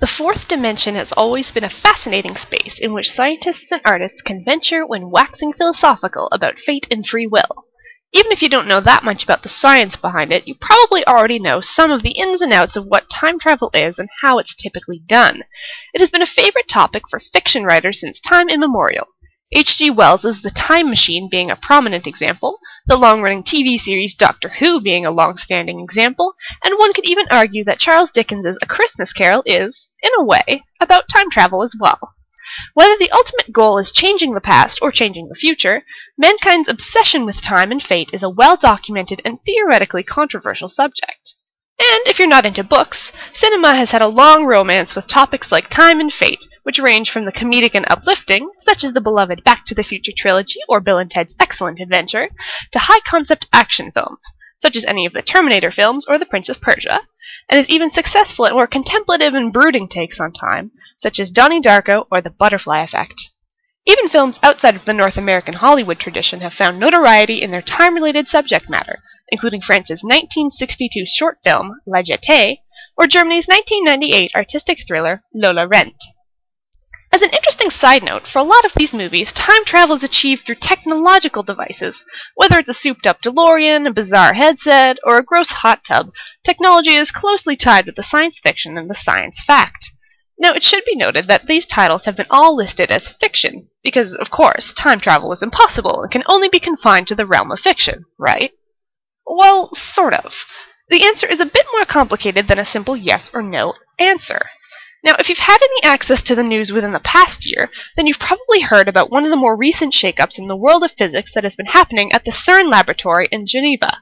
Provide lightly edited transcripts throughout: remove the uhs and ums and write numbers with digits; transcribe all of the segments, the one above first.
The fourth dimension has always been a fascinating space in which scientists and artists can venture when waxing philosophical about fate and free will. Even if you don't know that much about the science behind it, you probably already know some of the ins and outs of what time travel is and how it's typically done. It has been a favorite topic for fiction writers since time immemorial. H.G. Wells' The Time Machine being a prominent example, the long-running TV series Doctor Who being a long-standing example, and one could even argue that Charles Dickens' A Christmas Carol is, in a way, about time travel as well. Whether the ultimate goal is changing the past or changing the future, mankind's obsession with time and fate is a well-documented and theoretically controversial subject. And if you're not into books, cinema has had a long romance with topics like time and fate, which range from the comedic and uplifting, such as the beloved Back to the Future trilogy or Bill and Ted's Excellent Adventure, to high-concept action films, such as any of the Terminator films or The Prince of Persia, and is even successful at more contemplative and brooding takes on time, such as Donnie Darko or The Butterfly Effect. Even films outside of the North American Hollywood tradition have found notoriety in their time-related subject matter, including France's 1962 short film La Jetée, or Germany's 1998 artistic thriller Lola Rent. As an interesting side note, for a lot of these movies, time travel is achieved through technological devices. Whether it's a souped-up DeLorean, a bizarre headset, or a gross hot tub, technology is closely tied with the science fiction and the science fact. Now, it should be noted that these titles have been all listed as fiction, because, of course, time travel is impossible and can only be confined to the realm of fiction, right? Well, sort of. The answer is a bit more complicated than a simple yes or no answer. Now, if you've had any access to the news within the past year, then you've probably heard about one of the more recent shakeups in the world of physics that has been happening at the CERN laboratory in Geneva.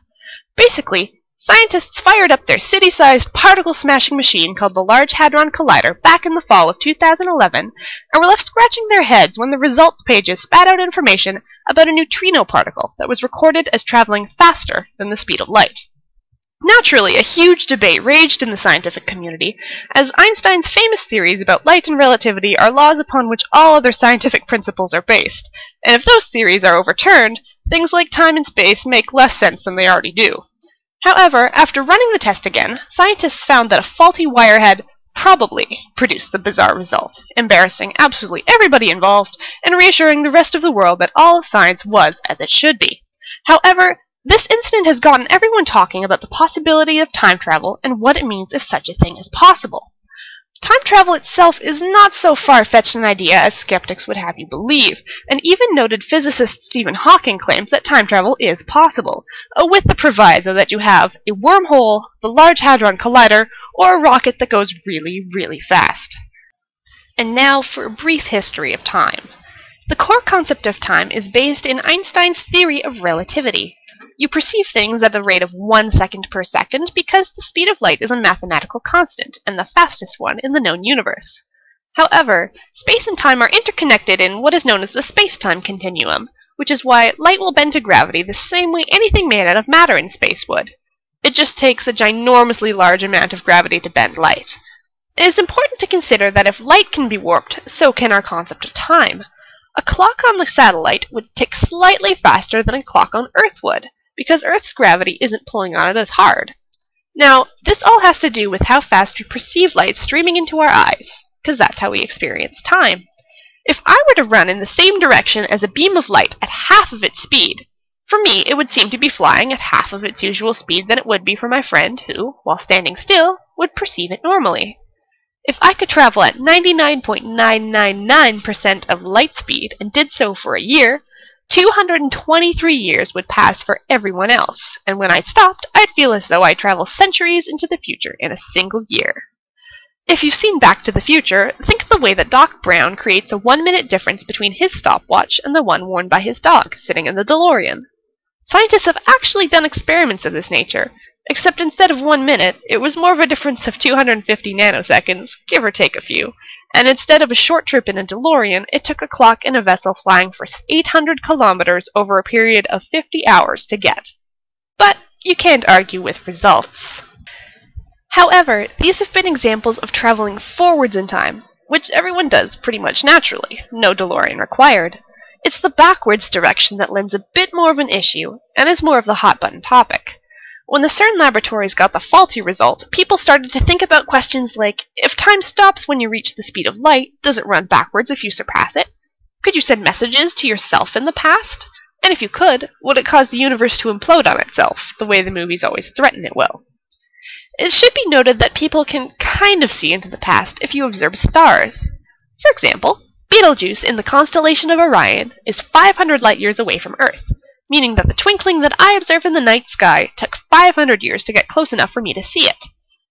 Basically, scientists fired up their city-sized particle-smashing machine called the Large Hadron Collider back in the fall of 2011, and were left scratching their heads when the results pages spat out information about a neutrino particle that was recorded as traveling faster than the speed of light. Naturally, a huge debate raged in the scientific community, as Einstein's famous theories about light and relativity are laws upon which all other scientific principles are based, and if those theories are overturned, things like time and space make less sense than they already do. However, after running the test again, scientists found that a faulty wire had probably produced the bizarre result, embarrassing absolutely everybody involved, and reassuring the rest of the world that all of science was as it should be. However, this incident has gotten everyone talking about the possibility of time travel and what it means if such a thing is possible. Time travel itself is not so far-fetched an idea as skeptics would have you believe, and even noted physicist Stephen Hawking claims that time travel is possible, with the proviso that you have a wormhole, the Large Hadron Collider, or a rocket that goes really, really fast. And now for a brief history of time. The core concept of time is based in Einstein's theory of relativity. You perceive things at the rate of 1 second per second because the speed of light is a mathematical constant, and the fastest one in the known universe. However, space and time are interconnected in what is known as the space-time continuum, which is why light will bend to gravity the same way anything made out of matter in space would. It just takes a ginormously large amount of gravity to bend light. It is important to consider that if light can be warped, so can our concept of time. A clock on the satellite would tick slightly faster than a clock on Earth would, because Earth's gravity isn't pulling on it as hard. Now, this all has to do with how fast we perceive light streaming into our eyes, because that's how we experience time. If I were to run in the same direction as a beam of light at half of its speed, for me it would seem to be flying at half of its usual speed than it would be for my friend who, while standing still, would perceive it normally. If I could travel at 99.999% of light speed and did so for a year, 223 years would pass for everyone else, and when I stopped, I'd feel as though I traveled centuries into the future in a single year. If you've seen Back to the Future, think of the way that Doc Brown creates a 1-minute difference between his stopwatch and the one worn by his dog sitting in the DeLorean. Scientists have actually done experiments of this nature, except instead of 1 minute, it was more of a difference of 250 nanoseconds, give or take a few, and instead of a short trip in a DeLorean, it took a clock in a vessel flying for 800 kilometers over a period of 50 hours to get. But you can't argue with results. However, these have been examples of traveling forwards in time, which everyone does pretty much naturally, no DeLorean required. It's the backwards direction that lends a bit more of an issue, and is more of the hot-button topic. When the CERN laboratories got the faulty result, people started to think about questions like, if time stops when you reach the speed of light, does it run backwards if you surpass it? Could you send messages to yourself in the past? And if you could, would it cause the universe to implode on itself, the way the movies always threaten it will? It should be noted that people can kind of see into the past if you observe stars. For example, Betelgeuse in the constellation of Orion is 500 light-years away from Earth, meaning that the twinkling that I observe in the night sky took 500 years to get close enough for me to see it.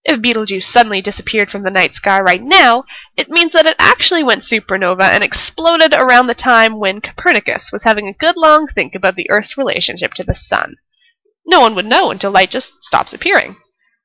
If Betelgeuse suddenly disappeared from the night sky right now, it means that it actually went supernova and exploded around the time when Copernicus was having a good long think about the Earth's relationship to the Sun. No one would know until light just stops appearing.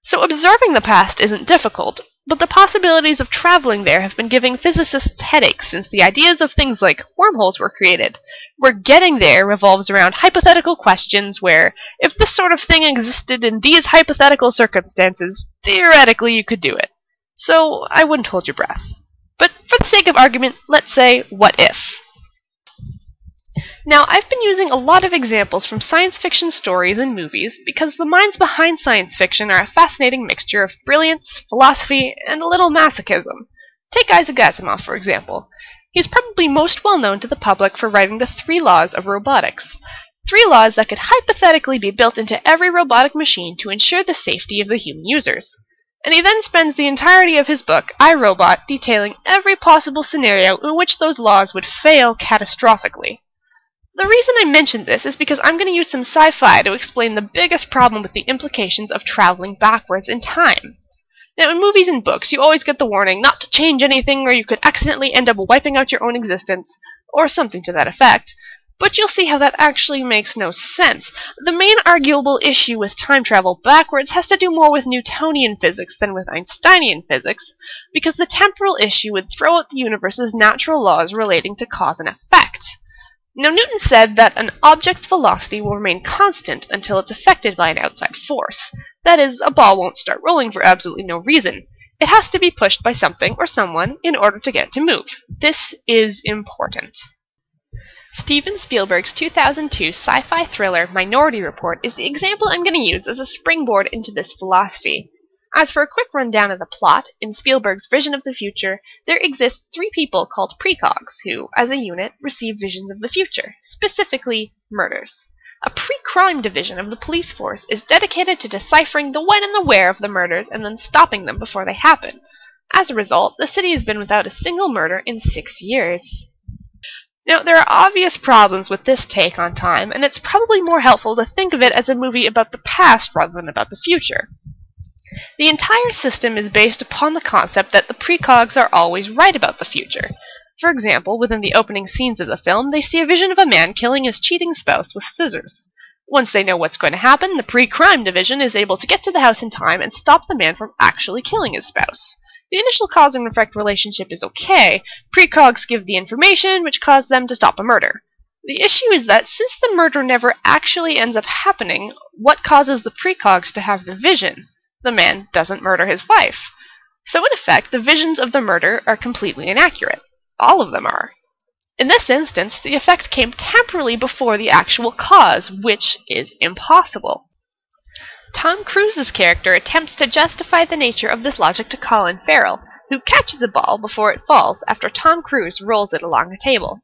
So observing the past isn't difficult, but the possibilities of traveling there have been giving physicists headaches since the ideas of things like wormholes were created, where getting there revolves around hypothetical questions where, if this sort of thing existed in these hypothetical circumstances, theoretically you could do it. So I wouldn't hold your breath. But for the sake of argument, let's say, what if? Now, I've been using a lot of examples from science fiction stories and movies because the minds behind science fiction are a fascinating mixture of brilliance, philosophy, and a little masochism. Take Isaac Asimov, for example. He's probably most well known to the public for writing the 3 laws of robotics. 3 laws that could hypothetically be built into every robotic machine to ensure the safety of the human users. And he then spends the entirety of his book, I, Robot, detailing every possible scenario in which those laws would fail catastrophically. The reason I mentioned this is because I'm going to use some sci-fi to explain the biggest problem with the implications of traveling backwards in time. Now, in movies and books, you always get the warning not to change anything or you could accidentally end up wiping out your own existence, or something to that effect, but you'll see how that actually makes no sense. The main arguable issue with time travel backwards has to do more with Newtonian physics than with Einsteinian physics, because the temporal issue would throw out the universe's natural laws relating to cause and effect. Now, Newton said that an object's velocity will remain constant until it's affected by an outside force. That is, a ball won't start rolling for absolutely no reason. It has to be pushed by something or someone in order to get to move. This is important. Steven Spielberg's 2002 sci-fi thriller Minority Report is the example I'm going to use as a springboard into this philosophy. As for a quick rundown of the plot, in Spielberg's vision of the future, there exist 3 people called precogs who, as a unit, receive visions of the future, specifically murders. A pre-crime division of the police force is dedicated to deciphering the when and the where of the murders and then stopping them before they happen. As a result, the city has been without a single murder in 6 years. Now, there are obvious problems with this take on time, and it's probably more helpful to think of it as a movie about the past rather than about the future. The entire system is based upon the concept that the precogs are always right about the future. For example, within the opening scenes of the film, they see a vision of a man killing his cheating spouse with scissors. Once they know what's going to happen, the pre-crime division is able to get to the house in time and stop the man from actually killing his spouse. The initial cause and effect relationship is okay. Precogs give the information, which caused them to stop a murder. The issue is that since the murder never actually ends up happening, what causes the precogs to have the vision? The man doesn't murder his wife. So in effect, the visions of the murder are completely inaccurate. All of them are. In this instance, the effect came temporally before the actual cause, which is impossible. Tom Cruise's character attempts to justify the nature of this logic to Colin Farrell, who catches a ball before it falls after Tom Cruise rolls it along a table.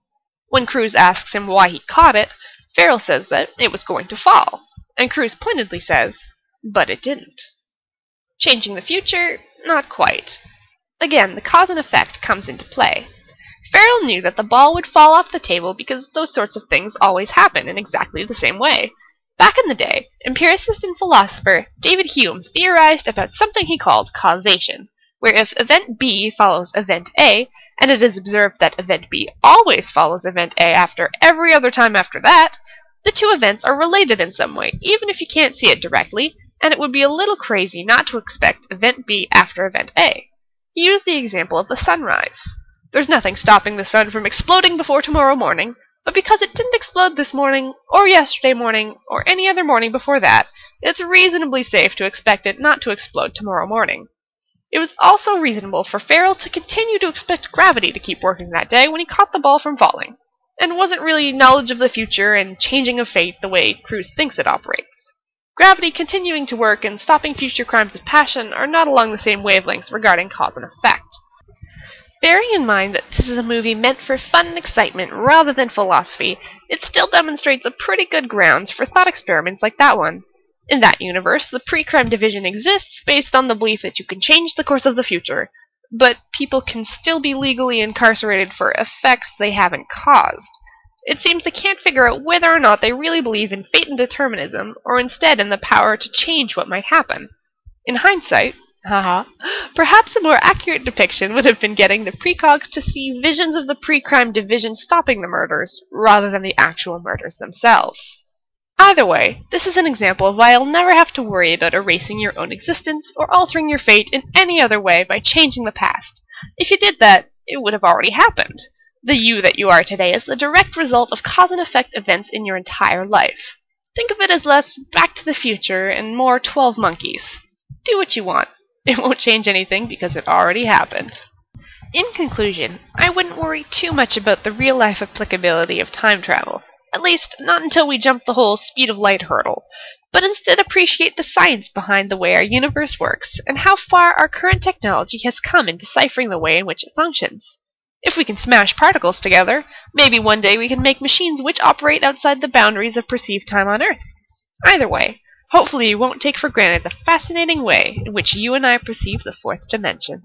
When Cruise asks him why he caught it, Farrell says that it was going to fall, and Cruise pointedly says, "But it didn't." Changing the future? Not quite. Again, the cause and effect comes into play. Farrell knew that the ball would fall off the table because those sorts of things always happen in exactly the same way. Back in the day, empiricist and philosopher David Hume theorized about something he called causation, where if event B follows event A, and it is observed that event B always follows event A after every other time after that, the 2 events are related in some way, even if you can't see it directly, and it would be a little crazy not to expect event B after event A. He used the example of the sunrise. There's nothing stopping the sun from exploding before tomorrow morning, but because it didn't explode this morning, or yesterday morning, or any other morning before that, it's reasonably safe to expect it not to explode tomorrow morning. It was also reasonable for Farrell to continue to expect gravity to keep working that day when he caught the ball from falling, and wasn't really knowledge of the future and changing of fate the way Cruise thinks it operates. Gravity continuing to work and stopping future crimes of passion are not along the same wavelengths regarding cause and effect. Bearing in mind that this is a movie meant for fun and excitement rather than philosophy, it still demonstrates a pretty good grounds for thought experiments like that one. In that universe, the pre-crime division exists based on the belief that you can change the course of the future, but people can still be legally incarcerated for effects they haven't caused. It seems they can't figure out whether or not they really believe in fate and determinism, or instead in the power to change what might happen. In hindsight, perhaps a more accurate depiction would have been getting the precogs to see visions of the pre-crime division stopping the murders, rather than the actual murders themselves. Either way, this is an example of why you'll never have to worry about erasing your own existence or altering your fate in any other way by changing the past. If you did that, it would have already happened. The you that you are today is the direct result of cause and effect events in your entire life. Think of it as less Back to the Future and more 12 Monkeys. Do what you want. It won't change anything because it already happened. In conclusion, I wouldn't worry too much about the real-life applicability of time travel. At least, not until we jump the whole speed of light hurdle, but instead appreciate the science behind the way our universe works and how far our current technology has come in deciphering the way in which it functions. If we can smash particles together, maybe one day we can make machines which operate outside the boundaries of perceived time on Earth. Either way, hopefully you won't take for granted the fascinating way in which you and I perceive the fourth dimension.